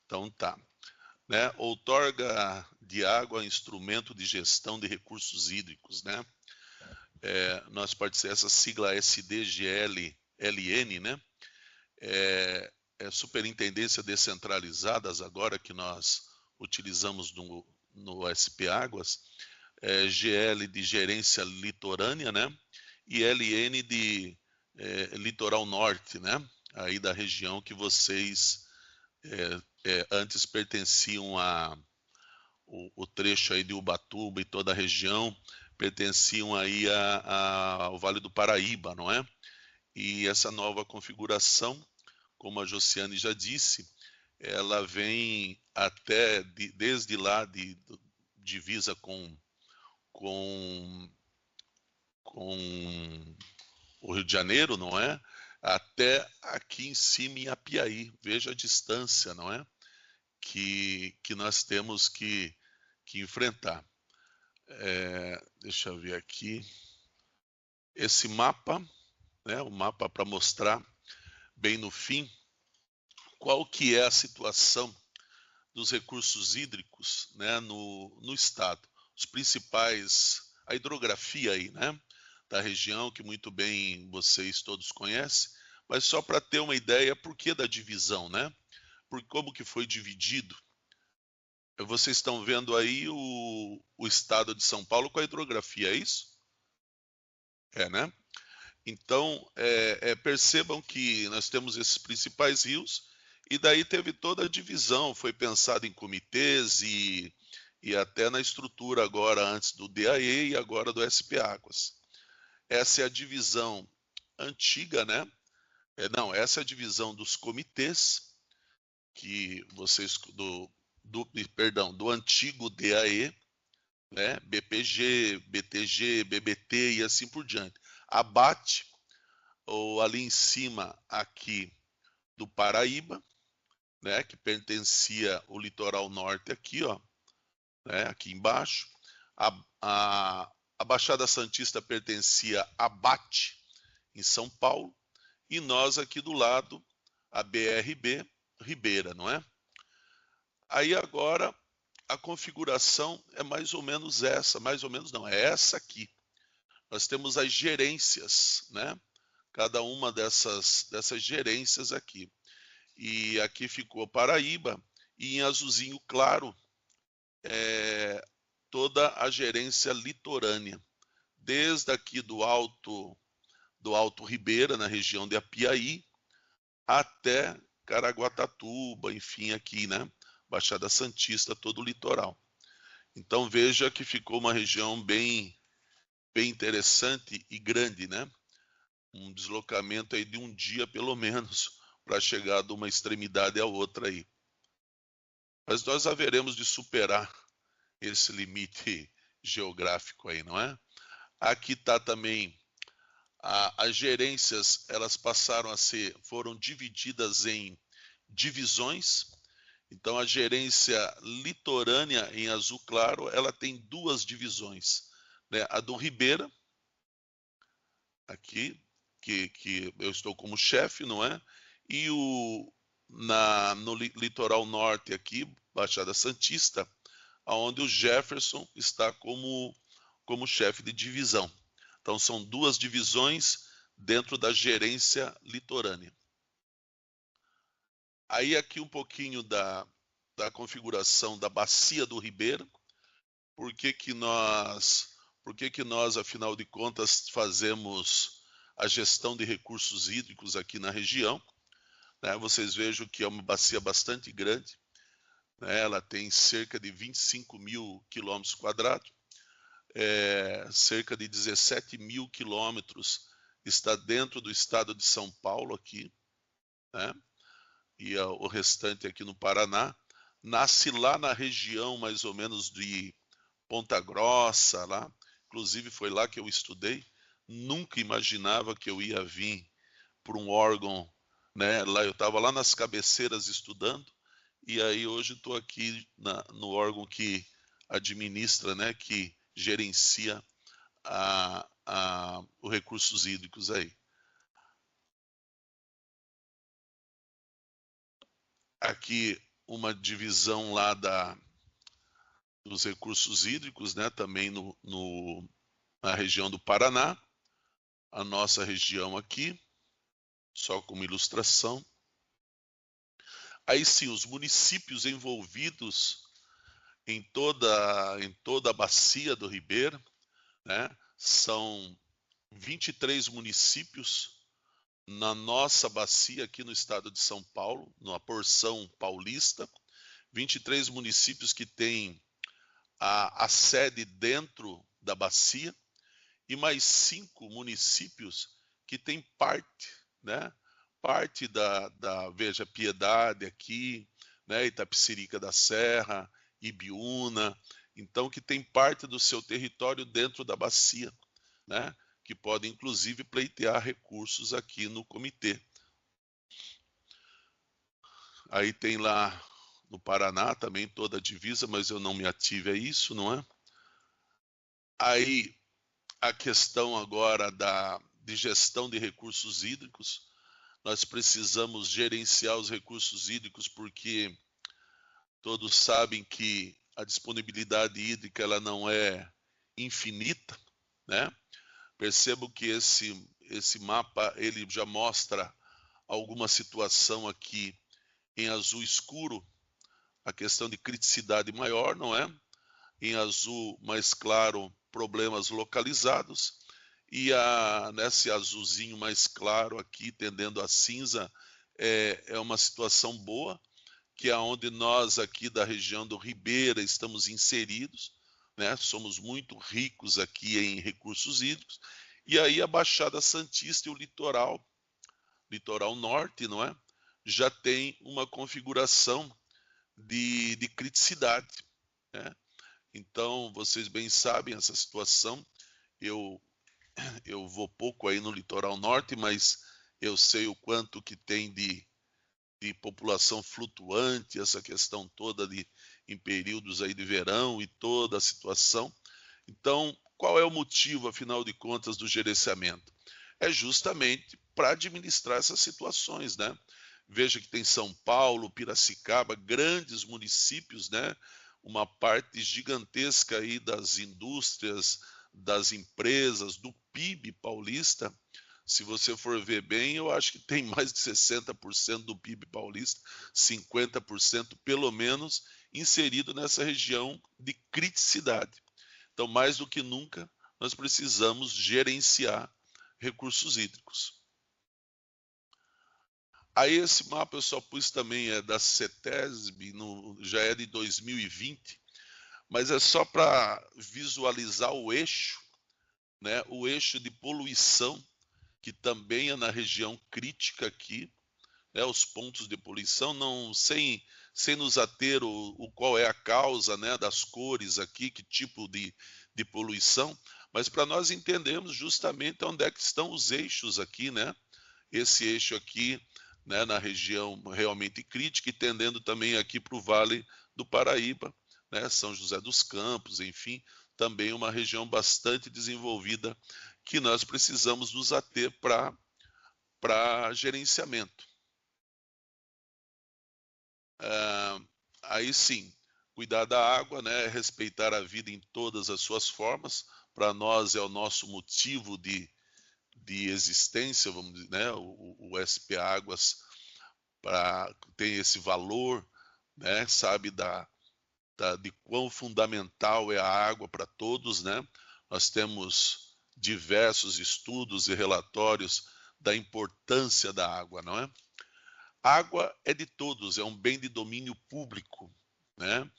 Então tá. Né? Outorga de água instrumento de gestão de recursos hídricos, né? Nós participamos, essa sigla SDGL-LN, né? Superintendência Descentralizadas, agora que nós utilizamos no SP Águas, GL de Gerência Litorânea, né? E LN de Litoral Norte, né? Aí da região que vocês antes pertenciam o trecho aí de Ubatuba e toda a região pertenciam aí ao Vale do Paraíba, não é? E essa nova configuração, como a Josiane já disse, ela vem até desde lá de divisa com o Rio de Janeiro, não é? Até aqui em cima em Apiaí. Veja a distância, não é? Que nós temos que enfrentar. Deixa eu ver aqui. Esse mapa, né? O mapa para mostrar bem no fim qual que é a situação dos recursos hídricos, né, no estado. Os principais, a hidrografia aí, né, da região, que muito bem vocês todos conhecem, mas só para ter uma ideia, por que da divisão, né? Por como que foi dividido. Vocês estão vendo aí o estado de São Paulo com a hidrografia, é isso? Né? Então, percebam que nós temos esses principais rios, e daí teve toda a divisão, foi pensado em comitês e até na estrutura agora, antes do DAE e agora do SP Águas. Essa é a divisão antiga, né? Essa é a divisão dos comitês, que vocês, do antigo DAE, né? BPG, BTG, BBT e assim por diante. Abate, ou ali em cima, aqui, do Paraíba, né, que pertencia ao litoral norte aqui, ó, né, aqui embaixo. A Baixada Santista pertencia a Abate, em São Paulo, e nós aqui do lado, a BRB, Ribeira, não é? Aí agora a configuração é mais ou menos essa, mais ou menos não, é essa aqui. Nós temos as gerências, né? Cada uma dessas gerências aqui. E aqui ficou Paraíba, e em azulzinho claro, toda a gerência litorânea. Desde aqui do Alto Ribeira, na região de Apiaí, até Caraguatatuba, enfim, aqui, né? Baixada Santista, todo o litoral. Então veja que ficou uma região bem interessante e grande, né? Um deslocamento aí de um dia, pelo menos, para chegar de uma extremidade à outra aí. Mas nós haveremos de superar esse limite geográfico aí, não é? Aqui está também as gerências, elas foram divididas em divisões. Então a gerência litorânea em azul claro, ela tem duas divisões, né? A do Ribeira, aqui, que eu estou como chefe, não é? E no litoral norte aqui, Baixada Santista, onde o Jefferson está como chefe de divisão. Então são duas divisões dentro da gerência litorânea. Aí aqui um pouquinho da configuração da bacia do Ribeira. Por que nós, afinal de contas, fazemos a gestão de recursos hídricos aqui na região? Né? Vocês vejam que é uma bacia bastante grande, né? Ela tem cerca de 25 mil quilômetros quadrados, cerca de 17 mil quilômetros está dentro do estado de São Paulo aqui, né? E o restante aqui no Paraná. Nasce lá na região mais ou menos de Ponta Grossa, lá. Inclusive foi lá que eu estudei. Nunca imaginava que eu ia vir por um órgão, né? Lá eu estava lá nas cabeceiras estudando, e aí hoje estou aqui no órgão que administra, né? Que gerencia os recursos hídricos aí. Aqui uma divisão lá dos recursos hídricos, né, também na região do Paraná, a nossa região aqui, só como ilustração. Aí sim, os municípios envolvidos em toda a bacia do Ribeira, né, são 23 municípios na nossa bacia aqui no estado de São Paulo, na porção paulista, 23 municípios que têm a sede dentro da bacia e mais 5 municípios que têm parte, né? Parte veja, Piedade aqui, né? Itapecerica da Serra, Ibiúna, então que tem parte do seu território dentro da bacia, né? Que pode inclusive pleitear recursos aqui no comitê. Aí tem lá no Paraná também toda a divisa, mas eu não me ative a isso, não é? Aí a questão agora de gestão de recursos hídricos, nós precisamos gerenciar os recursos hídricos porque todos sabem que a disponibilidade hídrica ela não é infinita, né? Percebo que esse mapa ele já mostra alguma situação aqui em azul escuro, a questão de criticidade maior, não é? Em azul mais claro, problemas localizados, e nesse azulzinho mais claro aqui, tendendo a cinza, é uma situação boa, que é onde nós aqui da região do Ribeira estamos inseridos, né? Somos muito ricos aqui em recursos hídricos, e aí a Baixada Santista e o litoral norte, não é? Já tem uma configuração de criticidade, né? Então, vocês bem sabem essa situação. Eu vou pouco aí no litoral norte, mas eu sei o quanto que tem de população flutuante, essa questão toda em períodos aí de verão e toda a situação. Então, qual é o motivo, afinal de contas, do gerenciamento? É justamente para administrar essas situações, né? Veja que tem São Paulo, Piracicaba, grandes municípios, né? Uma parte gigantesca aí das indústrias, das empresas, do PIB paulista. Se você for ver bem, eu acho que tem mais de 60% do PIB paulista, 50% pelo menos, inserido nessa região de criticidade. Então, mais do que nunca, nós precisamos gerenciar recursos hídricos. Aí esse mapa eu só pus também da CETESB, já é de 2020, mas é só para visualizar o eixo, né? O eixo de poluição, que também é na região crítica aqui, né? Os pontos de poluição, não sem nos ater qual é a causa, né, das cores aqui, que tipo de poluição, mas para nós entendermos justamente onde é que estão os eixos aqui, né? Esse eixo aqui, né, na região realmente crítica e tendendo também aqui para o Vale do Paraíba, né, São José dos Campos, enfim, também uma região bastante desenvolvida que nós precisamos nos ater para gerenciamento. Aí sim, cuidar da água, né, respeitar a vida em todas as suas formas, para nós é o nosso motivo de existência, vamos dizer, né? O SP Águas tem esse valor, né? Sabe de quão fundamental é a água para todos, né? Nós temos diversos estudos e relatórios da importância da água, não é? Água é de todos, é um bem de domínio público, né?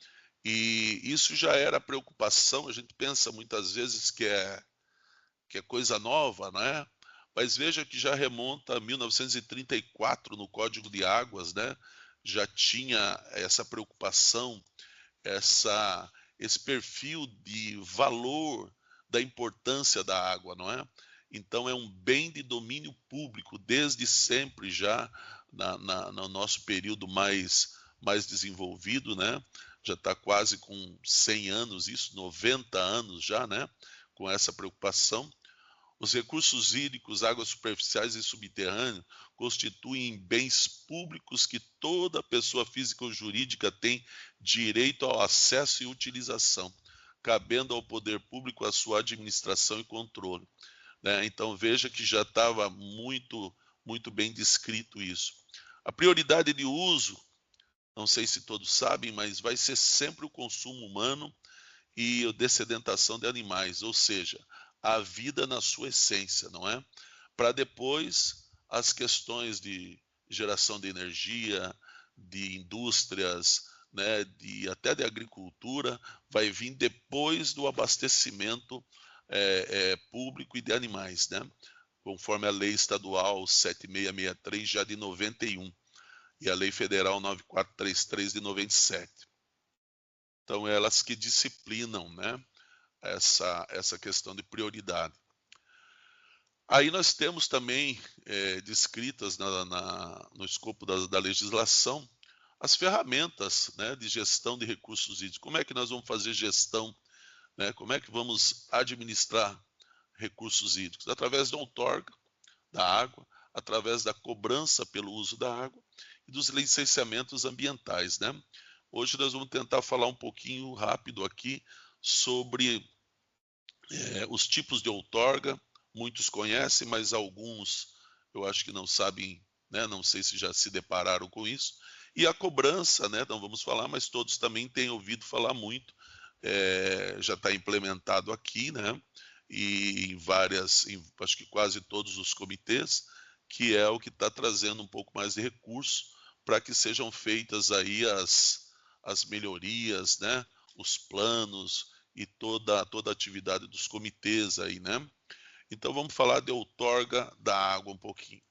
E isso já era preocupação, a gente pensa muitas vezes que é coisa nova, né? Mas veja que já remonta a 1934 no Código de Águas, né? Já tinha essa preocupação, esse perfil de valor da importância da água, não é? Então é um bem de domínio público desde sempre já no nosso período mais desenvolvido, né? Já está quase com 100 anos, isso, 90 anos já, né? Com essa preocupação. Os recursos hídricos, águas superficiais e subterrâneas constituem bens públicos que toda pessoa física ou jurídica tem direito ao acesso e utilização, cabendo ao poder público a sua administração e controle. Né? Então veja que já estava muito bem descrito isso. A prioridade de uso, não sei se todos sabem, mas vai ser sempre o consumo humano e a dessedentação de animais, ou seja, a vida na sua essência, não é? Para depois as questões de geração de energia, de indústrias, né, até de agricultura, vai vir depois do abastecimento público e de animais, né? Conforme a lei estadual 7663 já de 91 e a lei federal 9433 de 97. Então elas que disciplinam, né, essa questão de prioridade. Aí nós temos também descritas no escopo da legislação as ferramentas, né, de gestão de recursos hídricos. Como é que nós vamos fazer gestão, né? Como é que vamos administrar recursos hídricos? Através da outorga da água, através da cobrança pelo uso da água e dos licenciamentos ambientais, né? Hoje nós vamos tentar falar um pouquinho rápido aqui sobre os tipos de outorga. Muitos conhecem, mas alguns eu acho que não sabem, né? Não sei se já se depararam com isso. E a cobrança, né? Não vamos falar, mas todos também têm ouvido falar muito. Já está implementado aqui, né? E acho que quase todos os comitês, que é o que está trazendo um pouco mais de recurso para que sejam feitas aí as melhorias, né? Os planos e toda a atividade dos comitês aí, né? Então vamos falar de outorga da água um pouquinho.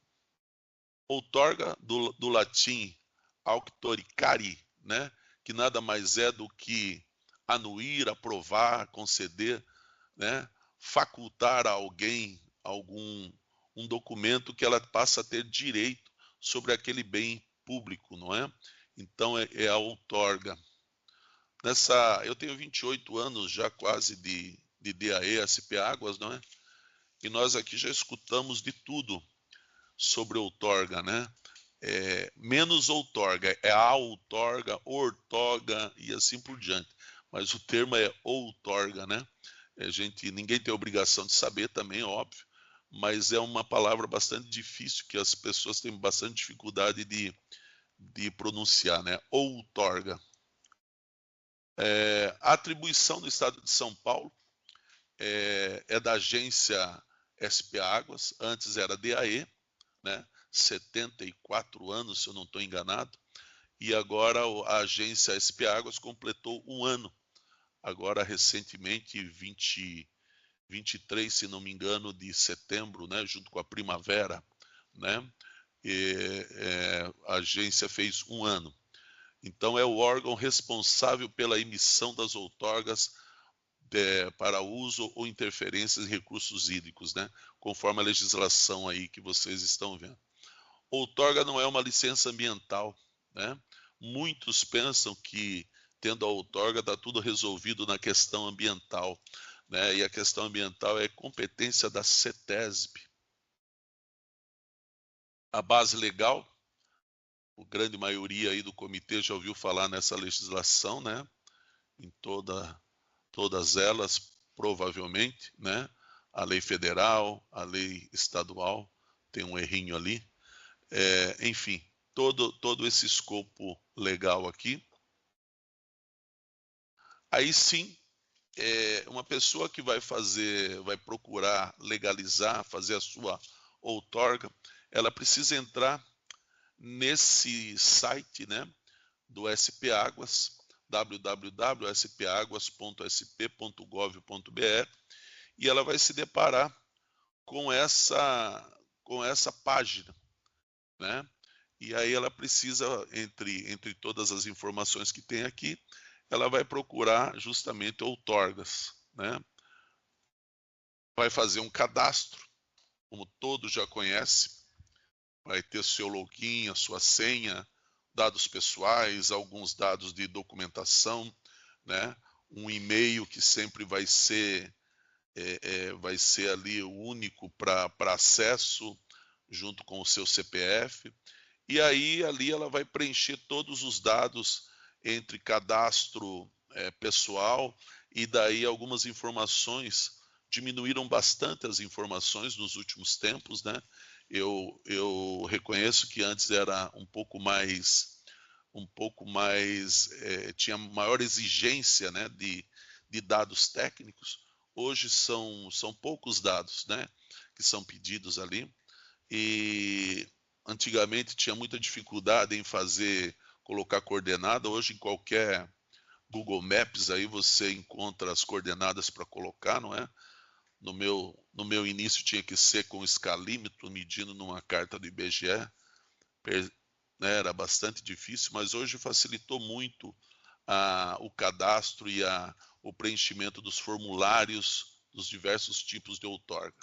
Outorga do latim auctoricari, né? Que nada mais é do que anuir, aprovar, conceder, né? Facultar a alguém um documento que ela passa a ter direito sobre aquele bem público, não é? Então é a outorga. Eu tenho 28 anos já quase de DAE, SP Águas, não é? E nós aqui já escutamos de tudo sobre outorga, né? Menos outorga, é a outorga, ortoga e assim por diante. Mas o termo é outorga, né? Ninguém tem obrigação de saber também, óbvio, mas é uma palavra bastante difícil que as pessoas têm bastante dificuldade de pronunciar, né? Outorga. A atribuição do Estado de São Paulo é da agência SP Águas, antes era DAE, né? 74 anos, se eu não estou enganado, e agora a agência SP Águas completou um ano, agora recentemente, 23, se não me engano, de setembro, né? Junto com a primavera, né? A agência fez um ano. Então é o órgão responsável pela emissão das outorgas para uso ou interferências em recursos hídricos, né? Conforme a legislação aí que vocês estão vendo. Outorga não é uma licença ambiental, né? Muitos pensam que tendo a outorga está tudo resolvido na questão ambiental, né? E a questão ambiental é competência da CETESB. A base legal, a grande maioria aí do comitê já ouviu falar nessa legislação, né? Em todas elas, provavelmente, né? A lei federal, a lei estadual, tem um errinho ali. Enfim, todo esse escopo legal aqui. Aí sim, uma pessoa que vai procurar legalizar, fazer a sua outorga, ela precisa entrar nesse site, né, do SP Águas, www.spaguas.sp.gov.br, e ela vai se deparar com essa página, né? E aí ela precisa, entre todas as informações que tem aqui, ela vai procurar justamente outorgas, né? Vai fazer um cadastro, como todos já conhecem, vai ter seu login, a sua senha, dados pessoais, alguns dados de documentação, né? Um e-mail que sempre vai ser ali o único para acesso, junto com o seu CPF, e aí ali ela vai preencher todos os dados entre cadastro pessoal e daí algumas informações. Diminuíram bastante as informações nos últimos tempos, né? Eu reconheço que antes era um pouco mais tinha maior exigência, né, de dados técnicos. Hoje são poucos dados, né, que são pedidos ali, e antigamente tinha muita dificuldade em colocar coordenada. Hoje em qualquer Google Maps aí você encontra as coordenadas para colocar, não é? No meu início tinha que ser com escalímetro, medindo numa carta do IBGE, né, era bastante difícil, mas hoje facilitou muito o cadastro e o preenchimento dos formulários dos diversos tipos de outorga.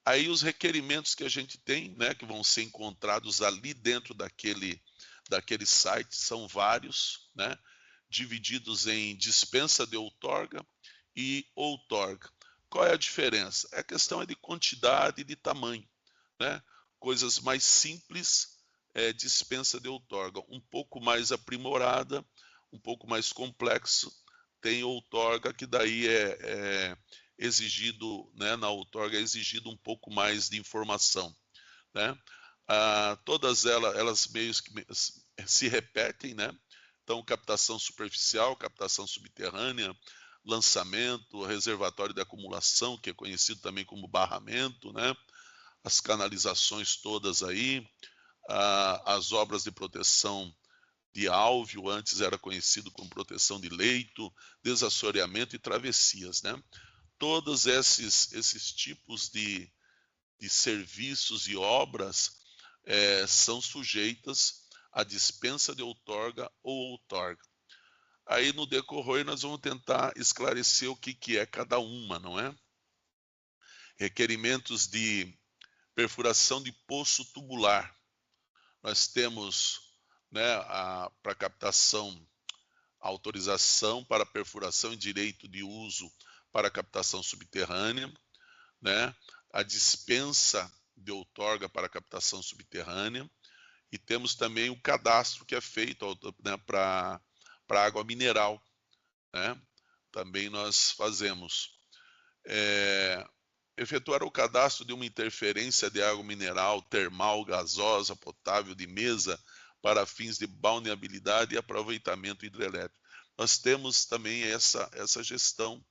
Aí os requerimentos que a gente tem, né, que vão ser encontrados ali dentro daquele site, são vários, né, divididos em dispensa de outorga e outorga. Qual é a diferença? A questão é de quantidade e de tamanho, né? Coisas mais simples, dispensa de outorga. Um pouco mais aprimorada, um pouco mais complexo, tem outorga, que daí é exigido, né, na outorga é exigido um pouco mais de informação, né? Todas elas meio que se repetem, né? Então, captação superficial, captação subterrânea, lançamento, reservatório de acumulação, que é conhecido também como barramento, né? As canalizações todas aí, as obras de proteção de álveo, antes era conhecido como proteção de leito, desassoreamento e travessias, né? Todos esses tipos de serviços e obras são sujeitas à dispensa de outorga ou outorga. Aí no decorrer nós vamos tentar esclarecer o que é cada uma, não é? Requerimentos de perfuração de poço tubular. Nós temos, né, para captação, a autorização para perfuração e direito de uso para captação subterrânea, né? A dispensa de outorga para captação subterrânea, e temos também o cadastro que é feito, né, para água mineral, né? Também nós fazemos. Efetuar o cadastro de uma interferência de água mineral, termal, gasosa, potável, de mesa, para fins de balneabilidade e aproveitamento hidrelétrico. Nós temos também essa gestão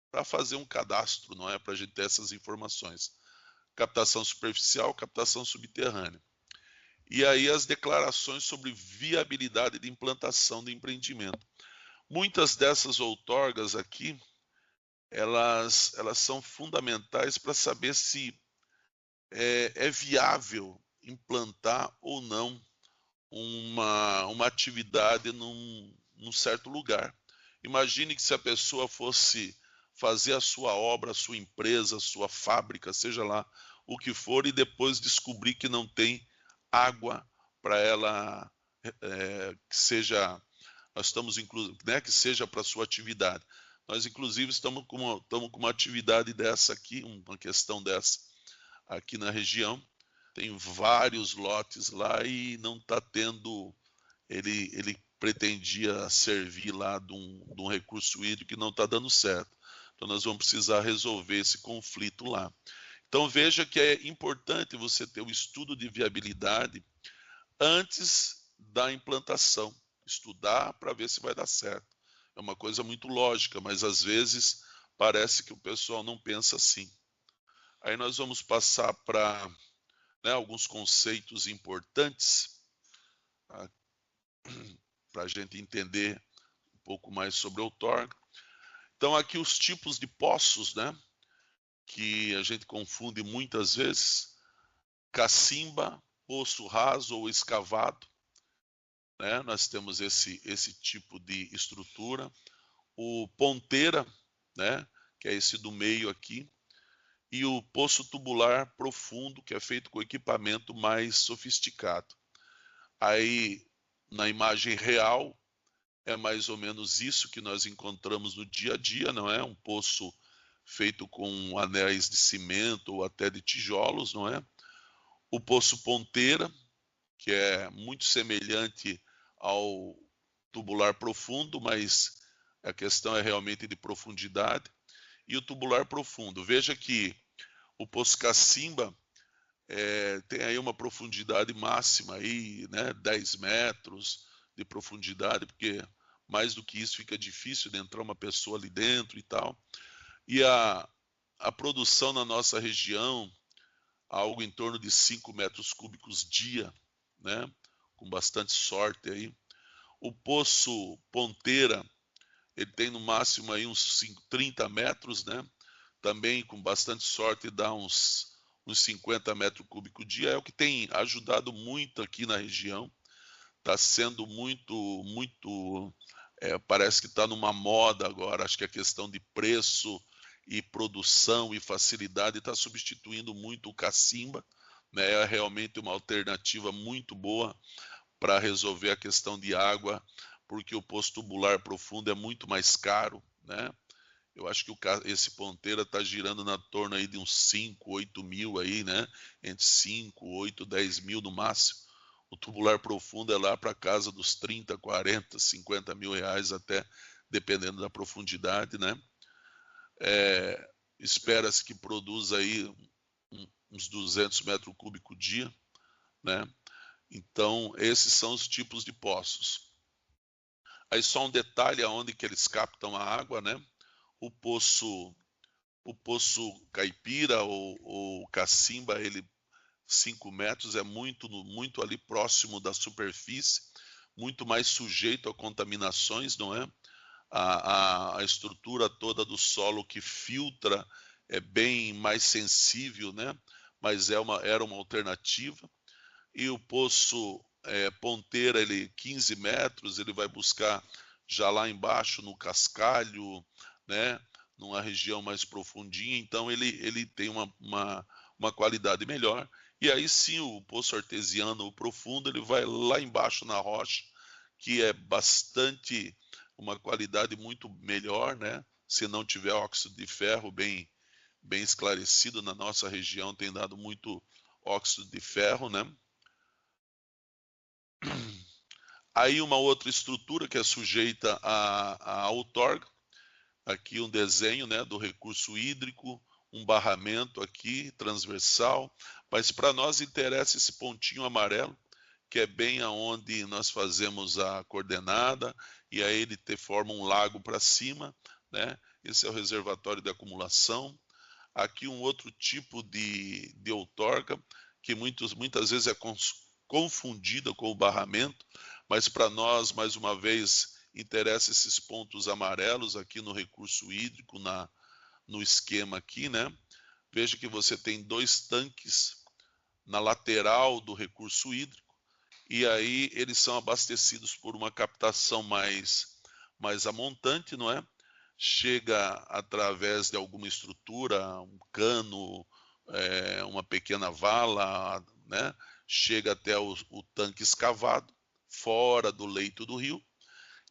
para fazer um cadastro, não é? Para a gente ter essas informações. Captação superficial, captação subterrânea. E aí as declarações sobre viabilidade de implantação do empreendimento. Muitas dessas outorgas aqui, elas são fundamentais para saber se é viável implantar ou não uma atividade num certo lugar. Imagine que se a pessoa fosse fazer a sua obra, a sua empresa, a sua fábrica, seja lá o que for, e depois descobrir que não tem água para ela, que seja, nós estamos né, que seja para a sua atividade. Nós, inclusive, estamos com uma atividade dessa aqui, uma questão dessa aqui na região. Tem vários lotes lá e não está tendo. Ele pretendia servir lá de um recurso hídrico que não está dando certo. Então, nós vamos precisar resolver esse conflito lá. Então, veja que é importante você ter o estudo de viabilidade antes da implantação. Estudar para ver se vai dar certo. É uma coisa muito lógica, mas às vezes parece que o pessoal não pensa assim. Aí nós vamos passar para, né, alguns conceitos importantes para a gente entender um pouco mais sobre a outorga. Então aqui os tipos de poços, né, que a gente confunde muitas vezes: cacimba, poço raso ou escavado, né? Nós temos esse tipo de estrutura. O ponteira, né, que é esse do meio aqui, e o poço tubular profundo, que é feito com equipamento mais sofisticado. Aí, na imagem real, é mais ou menos isso que nós encontramos no dia a dia, não é? Um poço feito com anéis de cimento ou até de tijolos, não é? O poço ponteira, que é muito semelhante ao tubular profundo, mas a questão é realmente de profundidade. E o tubular profundo. Veja que o poço cacimba tem aí uma profundidade máxima, aí, né, 10 metros de profundidade, porque mais do que isso fica difícil de entrar uma pessoa ali dentro e tal. E a produção na nossa região, algo em torno de 5 metros cúbicos dia, né, com bastante sorte aí. O poço ponteira, ele tem no máximo aí uns 30 metros, né, também com bastante sorte dá uns 50 metros cúbicos dia, é o que tem ajudado muito aqui na região. Está sendo muito, parece que está numa moda agora, acho que a questão de preço e produção e facilidade está substituindo muito o cacimba, né? É realmente uma alternativa muito boa para resolver a questão de água, porque o poço tubular profundo é muito mais caro, né? Eu acho que esse ponteira está girando na torno aí de uns 5, 8 mil aí, né? Entre 5, 8, 10 mil no máximo. O tubular profundo é lá para casa dos 30, 40, 50 mil reais até, dependendo da profundidade, né? Espera-se que produza aí uns 200 metros cúbicos dia, né? Então, esses são os tipos de poços. Aí só um detalhe aonde que eles captam a água, né? O poço caipira ou cacimba, ele 5 metros, é muito ali próximo da superfície, muito mais sujeito a contaminações, não é? A estrutura toda do solo que filtra é bem mais sensível, né? Mas era uma alternativa. E o poço ponteira, ele 15 metros, ele vai buscar já lá embaixo no cascalho, né? Numa região mais profundinha, então ele tem uma qualidade melhor. E aí sim, o poço artesiano profundo, ele vai lá embaixo na rocha, que é bastante, uma qualidade muito melhor, né? Se não tiver óxido de ferro bem esclarecido, na nossa região tem dado muito óxido de ferro, né? Aí uma outra estrutura que é sujeita à outorga, aqui um desenho, né, do recurso hídrico, um barramento aqui transversal, mas para nós interessa esse pontinho amarelo, que é bem aonde nós fazemos a coordenada, e aí ele forma um lago para cima, né? Esse é o reservatório de acumulação. Aqui um outro tipo de outorga, que muitas vezes é confundida com o barramento, mas para nós, mais uma vez, interessa esses pontos amarelos aqui no recurso hídrico, no esquema aqui, né? Veja que você tem 2 tanques na lateral do recurso hídrico, e aí eles são abastecidos por uma captação mais a montante, não é? Chega através de alguma estrutura, um cano, uma pequena vala, né? Chega até o tanque escavado, fora do leito do rio,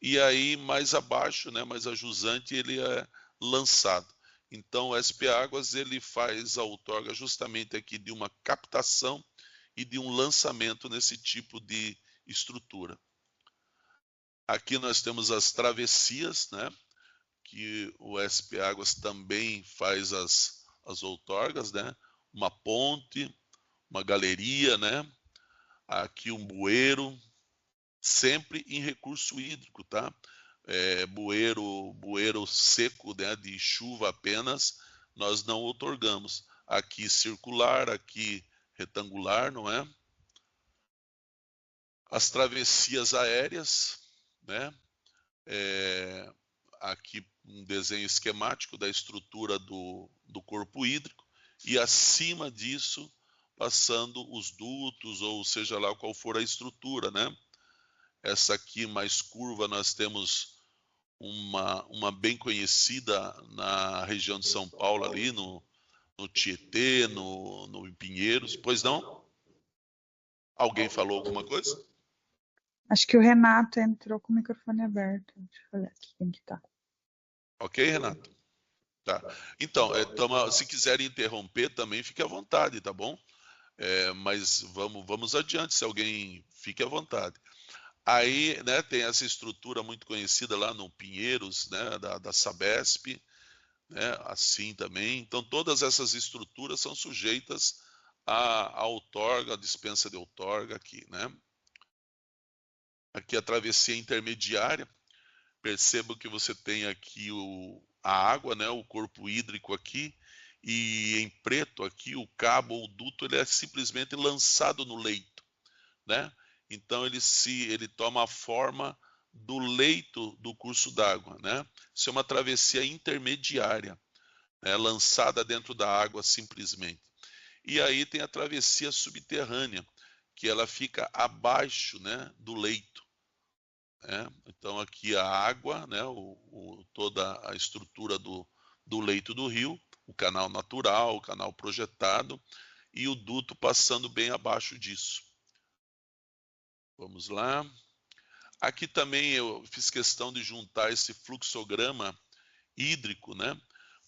e aí mais abaixo, né, mais a jusante, ele é lançado. Então o SP Águas ele faz a outorga justamente aqui de uma captação e de um lançamento nesse tipo de estrutura. Aqui nós temos as travessias, né, que o SP Águas também faz as outorgas, né, uma ponte, uma galeria, né, aqui um bueiro, sempre em recurso hídrico, tá? Bueiro seco, né, de chuva apenas, nós não outorgamos. Aqui circular, aqui retangular, não é? As travessias aéreas, né? Aqui um desenho esquemático da estrutura do corpo hídrico, e acima disso, passando os dutos, ou seja lá qual for a estrutura, né? Essa aqui mais curva, nós temos uma bem conhecida na região de São Paulo, ali no Tietê, no Pinheiros. Pois não? Alguém falou alguma coisa? Acho que o Renato entrou com o microfone aberto. Deixa eu olhar aqui quem que tá. Ok, Renato? Tá. Então, se quiserem interromper também, fique à vontade, tá bom? Mas vamos adiante, se alguém fique à vontade. Aí, né, tem essa estrutura muito conhecida lá no Pinheiros, né, da Sabesp, né, assim também. Então, todas essas estruturas são sujeitas à outorga, à dispensa de outorga aqui, né. Aqui a travessia intermediária, perceba que você tem aqui a água, né, o corpo hídrico aqui, e em preto aqui o cabo ou duto ele é simplesmente lançado no leito, né? Então ele toma a forma do leito do curso d'água, né? Isso é uma travessia intermediária, né, lançada dentro da água simplesmente. E aí tem a travessia subterrânea, que ela fica abaixo, né, do leito. Então aqui a água, né, toda a estrutura do leito do rio, o canal natural, o canal projetado e o duto passando bem abaixo disso. Vamos lá. Aqui também eu fiz questão de juntar esse fluxograma hídrico, né?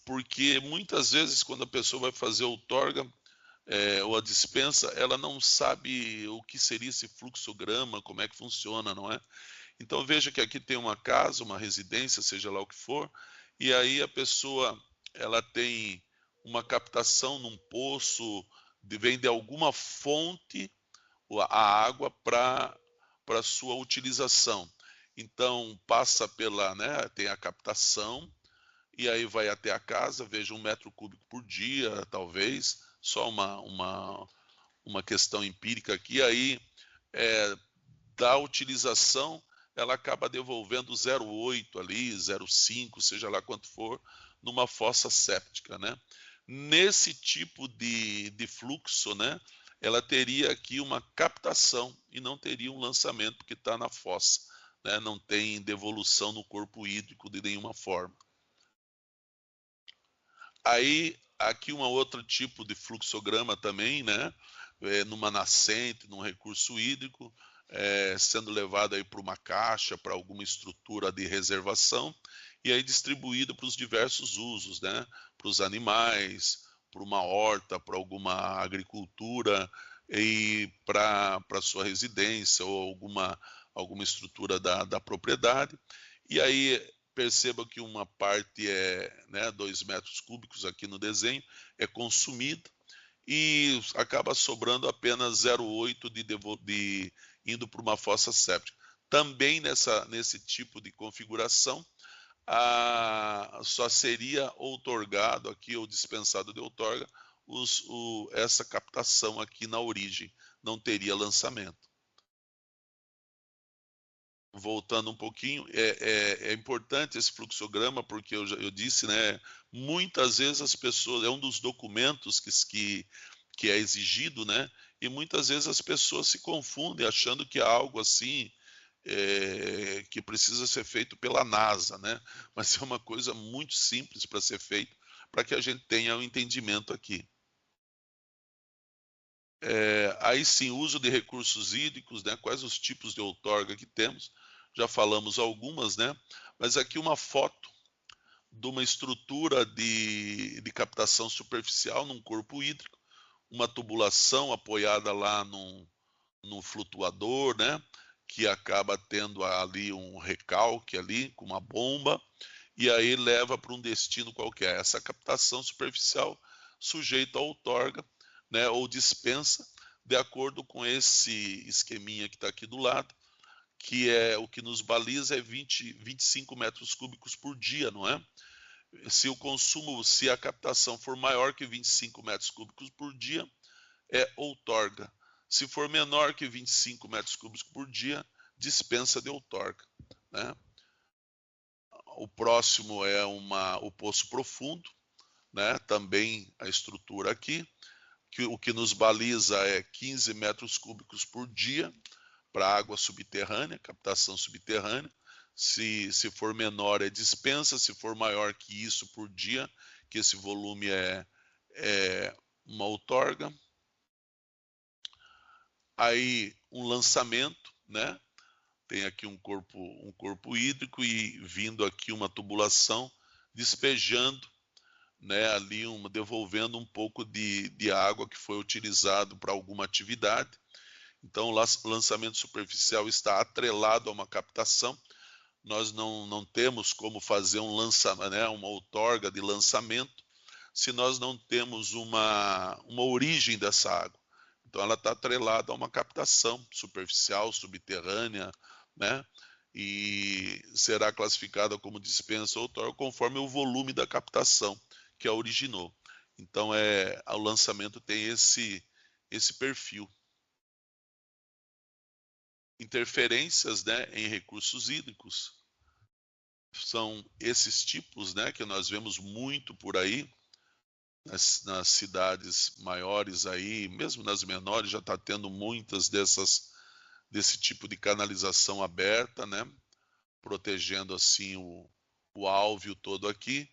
Porque muitas vezes quando a pessoa vai fazer outorga ou a dispensa, ela não sabe o que seria esse fluxograma, como é que funciona, não é? Então veja que aqui tem uma casa, uma residência, seja lá o que for, e aí a pessoa ela tem uma captação num poço, vem de alguma fonte a água para sua utilização. Então passa pela, né, tem a captação e aí vai até a casa, veja 1 metro cúbico por dia, talvez, só uma questão empírica aqui, aí da utilização ela acaba devolvendo 0,8 ali, 0,5, seja lá quanto for, numa fossa séptica, né? Nesse tipo de fluxo, né, ela teria aqui uma captação e não teria um lançamento, porque está na fossa, né? Não tem devolução no corpo hídrico de nenhuma forma. Aí, aqui um outro tipo de fluxograma também, né? Numa nascente, num recurso hídrico, sendo levado aí para uma caixa, para alguma estrutura de reservação, e aí distribuído para os diversos usos, né? Para os animais, para uma horta, para alguma agricultura e para sua residência ou alguma estrutura da propriedade. E aí perceba que uma parte né, 2 metros cúbicos aqui no desenho, é consumida e acaba sobrando apenas 0,8 de indo para uma fossa séptica. Também nesse tipo de configuração, só seria outorgado aqui ou dispensado de outorga essa captação aqui na origem, não teria lançamento. Voltando um pouquinho, é importante esse fluxograma, porque eu disse, né, muitas vezes as pessoas, é um dos documentos que é exigido, né, e muitas vezes as pessoas se confundem achando que é algo assim, que precisa ser feito pela NASA, né, mas é uma coisa muito simples para ser feito, para que a gente tenha um entendimento aqui. Aí sim, uso de recursos hídricos, né, quais os tipos de outorga que temos, já falamos algumas, né? Mas aqui uma foto de uma estrutura de captação superficial num corpo hídrico, uma tubulação apoiada lá num flutuador, né? Que acaba tendo ali um recalque ali com uma bomba e aí leva para um destino qualquer. Essa captação superficial sujeita a outorga, né? Ou dispensa de acordo com esse esqueminha que está aqui do lado, que é o que nos baliza é 25 metros cúbicos por dia, não é? Se a captação for maior que 25 metros cúbicos por dia, é outorga. Se for menor que 25 metros cúbicos por dia, dispensa de outorga, né? O próximo é o poço profundo, né? Também a estrutura aqui, o que nos baliza é 15 metros cúbicos por dia, para água subterrânea, captação subterrânea. Se for menor é dispensa, se for maior que isso por dia, que esse volume é uma outorga. Aí um lançamento, né? Tem aqui um corpo hídrico e vindo aqui uma tubulação despejando né, ali devolvendo um pouco de água que foi utilizado para alguma atividade. Então, o lançamento superficial está atrelado a uma captação. Nós não temos como fazer um lançamento, né, uma outorga de lançamento, se nós não temos uma origem dessa água. Então, ela está atrelada a uma captação superficial, subterrânea, né, e será classificada como dispensa ou outorga conforme o volume da captação que a originou. Então, o lançamento tem esse perfil. Interferências, né, em recursos hídricos são esses tipos, né, que nós vemos muito por aí, nas cidades maiores aí, mesmo nas menores já está tendo muitas desse tipo de canalização aberta, né, protegendo assim o alvéolo todo aqui,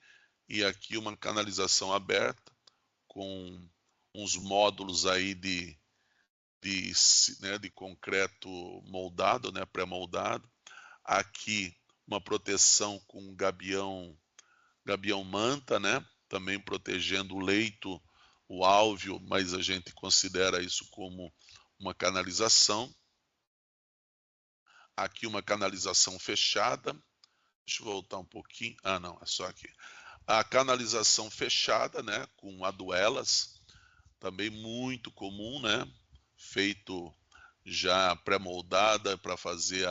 e aqui uma canalização aberta com uns módulos aí de concreto moldado, né, pré-moldado. Aqui uma proteção com gabião manta, né, também protegendo o leito, o alvéolo, mas a gente considera isso como uma canalização. Aqui uma canalização fechada. Deixa eu voltar um pouquinho. Ah, não, é só aqui. A canalização fechada, né, com aduelas, também muito comum, né, feito já pré-moldada para fazer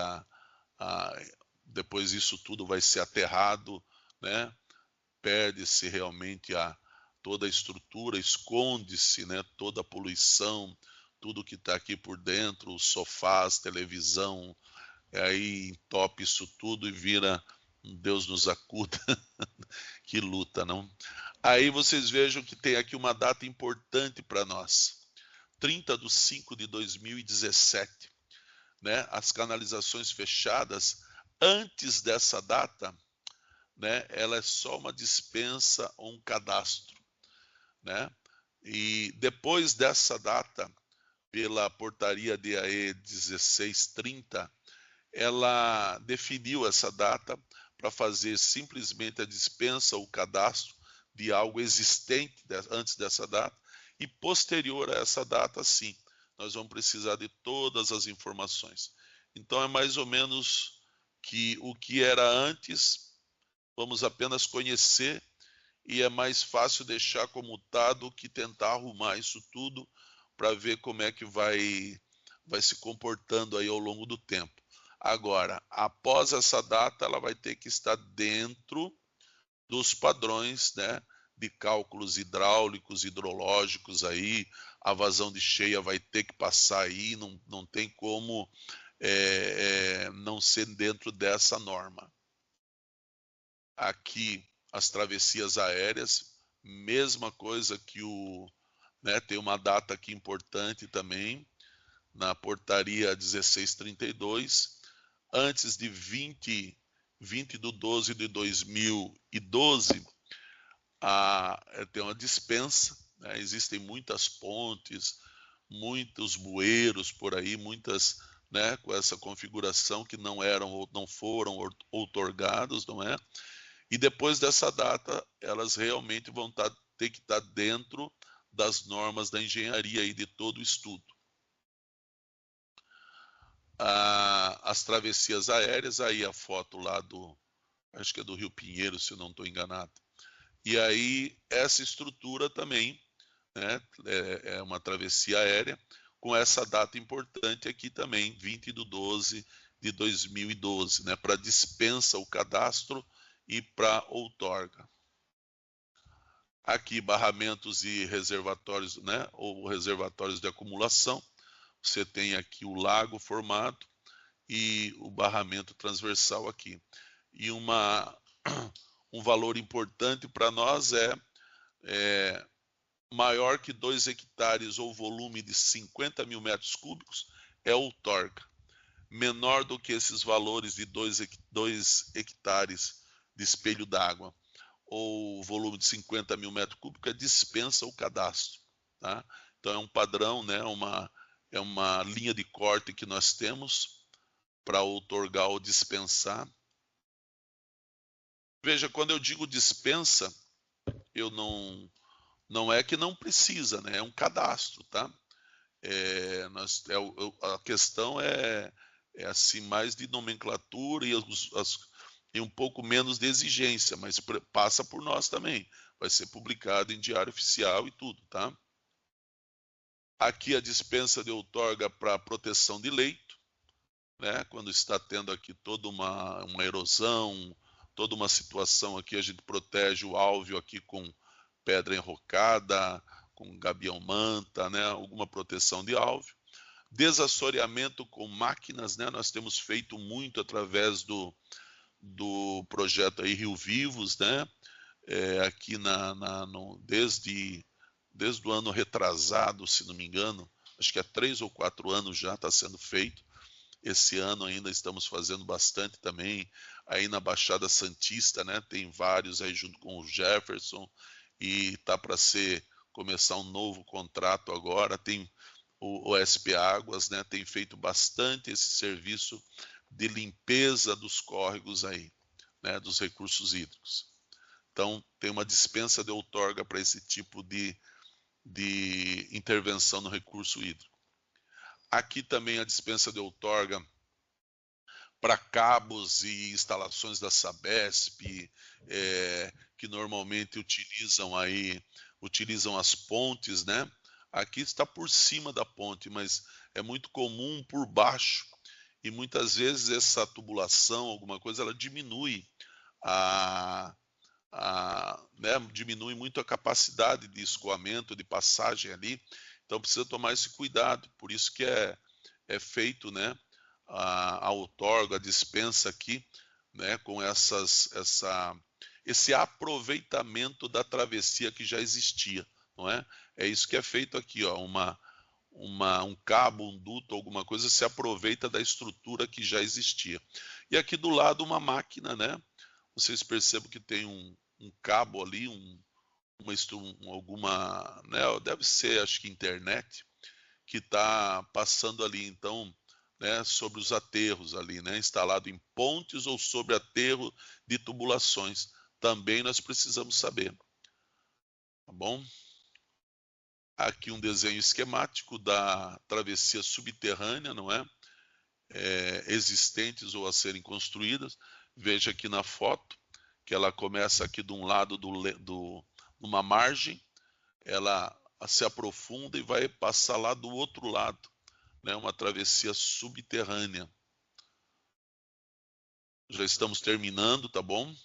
depois isso tudo vai ser aterrado, né, perde-se realmente toda a estrutura, esconde-se, né, toda a poluição, tudo que está aqui por dentro, os sofás, televisão, aí entope isso tudo e vira Deus nos acuda. Que luta, não? Aí vocês vejam que tem aqui uma data importante para nós. 30/5/2017, né? As canalizações fechadas, antes dessa data, né? Ela é só uma dispensa ou um cadastro, né? E depois dessa data, pela portaria DAE 1630, ela definiu essa data para fazer simplesmente a dispensa ou cadastro de algo existente antes dessa data, e posterior a essa data, sim, nós vamos precisar de todas as informações. Então é mais ou menos que o que era antes, vamos apenas conhecer, e é mais fácil deixar como está do que tentar arrumar isso tudo para ver como é que vai se comportando aí ao longo do tempo. Agora, após essa data, ela vai ter que estar dentro dos padrões, né, de cálculos hidráulicos, hidrológicos aí, a vazão de cheia vai ter que passar aí, não tem como não ser dentro dessa norma. Aqui, as travessias aéreas, mesma coisa que tem uma data aqui importante também, na portaria 1632, antes de 20/12/2012, tem uma dispensa, né? Existem muitas pontes, muitos bueiros por aí, muitas, né, com essa configuração que não foram outorgados, não é? E depois dessa data, elas realmente vão ter que estar dentro das normas da engenharia e de todo o estudo. As travessias aéreas, aí a foto lá acho que é do Rio Pinheiro, se eu não estou enganado. E aí essa estrutura também, né, é uma travessia aérea, com essa data importante aqui também, 20/12/2012, né, para dispensa o cadastro e para outorga. Aqui barramentos e reservatórios, né, ou reservatórios de acumulação. Você tem aqui o lago formado e o barramento transversal aqui. E um valor importante para nós é maior que 2 hectares ou volume de 50 mil metros cúbicos é outorga. Menor do que esses valores de 2 hectares de espelho d'água ou volume de 50 mil metros cúbicos é dispensa o cadastro. Tá? Então é um padrão, né? É uma linha de corte que nós temos para outorgar ou dispensar. Veja, quando eu digo dispensa, eu não é que não precisa, né? É um cadastro, tá? A questão é assim mais de nomenclatura e um pouco menos de exigência, mas passa por nós também. Vai ser publicado em diário oficial e tudo, tá? Aqui a dispensa de outorga para proteção de leito, né? Quando está tendo aqui toda uma erosão, toda uma situação aqui, a gente protege o alvéolo aqui com pedra enrocada, com gabião manta, né? Alguma proteção de alvéolo. Desassoreamento com máquinas, né? Nós temos feito muito através do projeto aí Rio Vivos, né? Aqui desde o ano retrasado, se não me engano, acho que há 3 ou 4 anos já está sendo feito. Esse ano ainda estamos fazendo bastante também, aí na Baixada Santista, né? Tem vários aí junto com o Jefferson, e tá para começar um novo contrato agora. Tem o SP Águas, né? Tem feito bastante esse serviço de limpeza dos córregos aí, né? Dos recursos hídricos. Então, tem uma dispensa de outorga para esse tipo de intervenção no recurso hídrico. Aqui também a dispensa de outorga para cabos e instalações da Sabesp, que normalmente utilizam as pontes, né? Aqui está por cima da ponte, mas é muito comum por baixo, e muitas vezes essa tubulação, alguma coisa, ela diminui né, diminui muito a capacidade de escoamento, de passagem ali. Então precisa tomar esse cuidado. Por isso que é feito, né, a outorga, a dispensa aqui, né, com esse aproveitamento da travessia que já existia, não é? É isso que é feito aqui, ó, um cabo, um duto, alguma coisa, se aproveita da estrutura que já existia. E aqui do lado uma máquina, né? Vocês percebem que tem um cabo ali, alguma, né? Deve ser, acho que internet, que está passando ali, então, né, sobre os aterros ali, né? Instalado em pontes ou sobre aterro de tubulações. Também nós precisamos saber, tá bom? Aqui um desenho esquemático da travessia subterrânea, não é? Existentes ou a serem construídas. Veja aqui na foto que ela começa aqui de um lado numa margem, ela se aprofunda e vai passar lá do outro lado, né? Uma travessia subterrânea. Já estamos terminando, tá bom?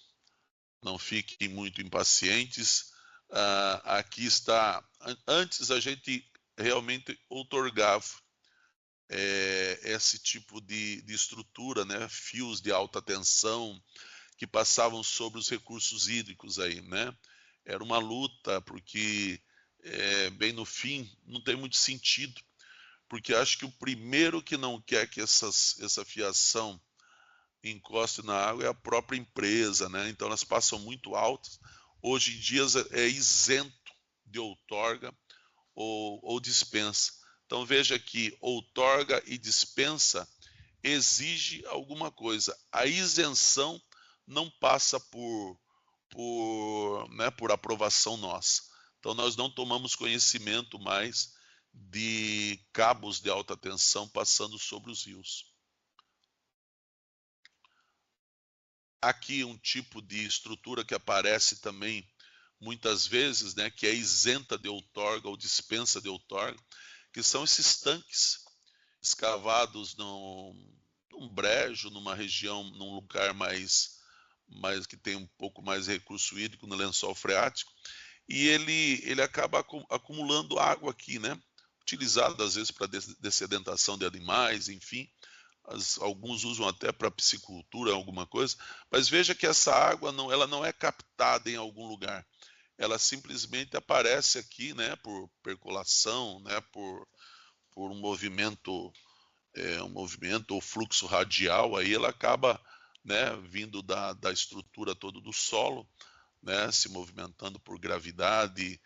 Não fiquem muito impacientes. Aqui está. Antes a gente realmente outorgava esse tipo de estrutura, né? Fios de alta tensão que passavam sobre os recursos hídricos aí, né? Era uma luta, porque bem no fim não tem muito sentido, porque acho que o primeiro que não quer que essa fiação encoste na água é a própria empresa, né? Então elas passam muito altas. Hoje em dia é isento de outorga ou dispensa. Então veja que outorga e dispensa exige alguma coisa. A isenção não passa por aprovação nossa. Então nós não tomamos conhecimento mais de cabos de alta tensão passando sobre os rios. Aqui um tipo de estrutura que aparece também muitas vezes, né, que é isenta de outorga ou dispensa de outorga, que são esses tanques escavados num brejo, numa região, num lugar mais que tem um pouco mais de recurso hídrico, no lençol freático, e ele acaba acumulando água aqui, né? Utilizado às vezes para dessedentação de animais, enfim. Alguns usam até para piscicultura, alguma coisa, mas veja que essa água ela não é captada em algum lugar, ela simplesmente aparece aqui, né, por percolação, né, por um movimento ou fluxo radial, aí ela acaba, né, vindo da estrutura toda do solo, né, se movimentando por gravidade,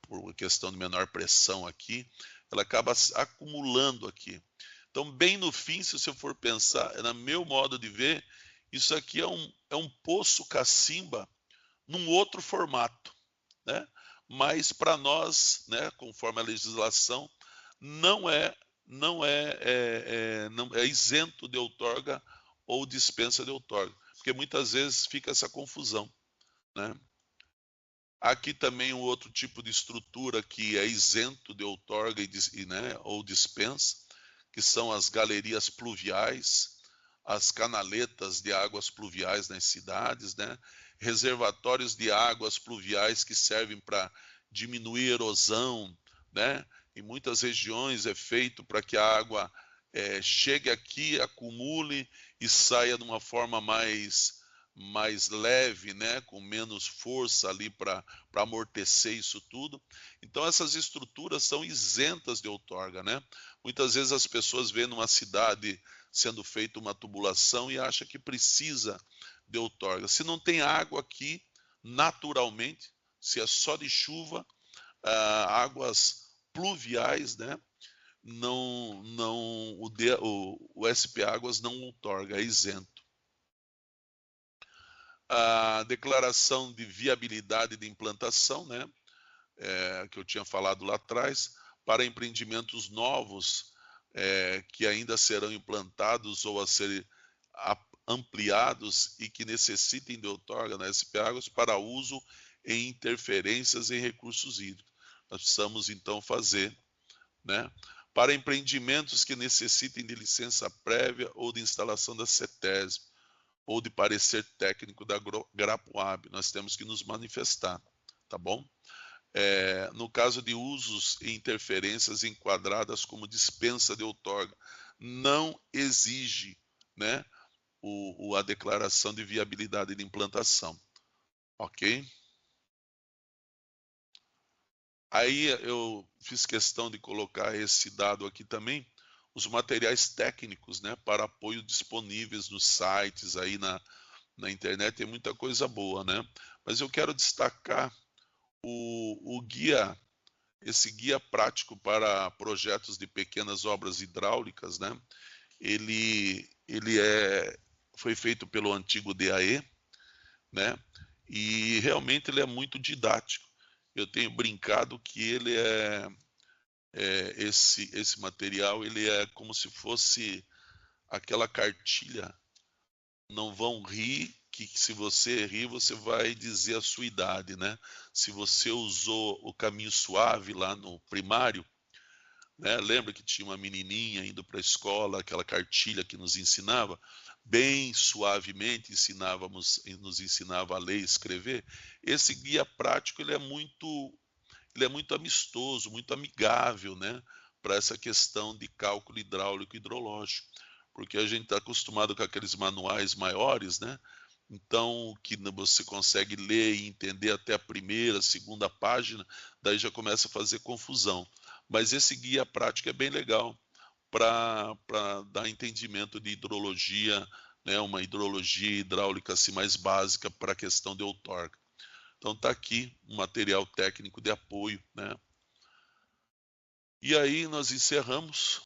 por questão de menor pressão aqui, ela acaba acumulando aqui. Então, bem no fim, se você for pensar, no meu modo de ver, isso aqui é um poço cacimba num outro formato, né? Mas para nós, né, conforme a legislação, não é isento de outorga ou dispensa de outorga, porque muitas vezes fica essa confusão, né? Aqui também um outro tipo de estrutura que é isento de outorga né, ou dispensa, que são as galerias pluviais, as canaletas de águas pluviais nas cidades, né? Reservatórios de águas pluviais que servem para diminuir erosão, né? Em muitas regiões é feito para que a água chegue aqui, acumule e saia de uma forma mais leve, né? Com menos força ali para amortecer isso tudo. Então essas estruturas são isentas de outorga, né? Muitas vezes as pessoas veem numa cidade sendo feita uma tubulação e acha que precisa de outorga. Se não tem água aqui, naturalmente, se é só de chuva, águas pluviais, né? O SP Águas não outorga, é isento. A declaração de viabilidade de implantação, né? Que eu tinha falado lá atrás, para empreendimentos novos que ainda serão implantados ou a serem ampliados e que necessitem de outorga na SP Águas para uso em interferências em recursos hídricos. Nós precisamos então fazer, né? Para empreendimentos que necessitem de licença prévia ou de instalação da CETESB ou de parecer técnico da Grapuab, nós temos que nos manifestar, tá bom? No caso de usos e interferências enquadradas como dispensa de outorga, não exige, né, a declaração de viabilidade de implantação, ok? Aí eu fiz questão de colocar esse dado aqui também, os materiais técnicos, né, para apoio disponíveis nos sites aí na internet, tem muita coisa boa, né? Mas eu quero destacar o guia, esse guia prático para projetos de pequenas obras hidráulicas, né? Ele foi feito pelo antigo DAE, né? E realmente ele é muito didático. Eu tenho brincado que ele esse material ele é como se fosse aquela cartilha. Não vão rir, que se você rir, você vai dizer a sua idade, né? Se você usou o caminho suave lá no primário, né? Lembra que tinha uma menininha indo para a escola, aquela cartilha que nos ensinava? Bem suavemente nos ensinava a ler e escrever. Esse guia prático ele é muito amistoso, muito amigável, né? Para essa questão de cálculo hidráulico e hidrológico, porque a gente está acostumado com aqueles manuais maiores, né? Então, que você consegue ler e entender até a primeira, segunda página, daí já começa a fazer confusão. Mas esse guia prático é bem legal para dar entendimento de hidrologia, né? Uma hidrologia hidráulica assim, mais básica para a questão de outorga. Então está aqui um material técnico de apoio, né? E aí nós encerramos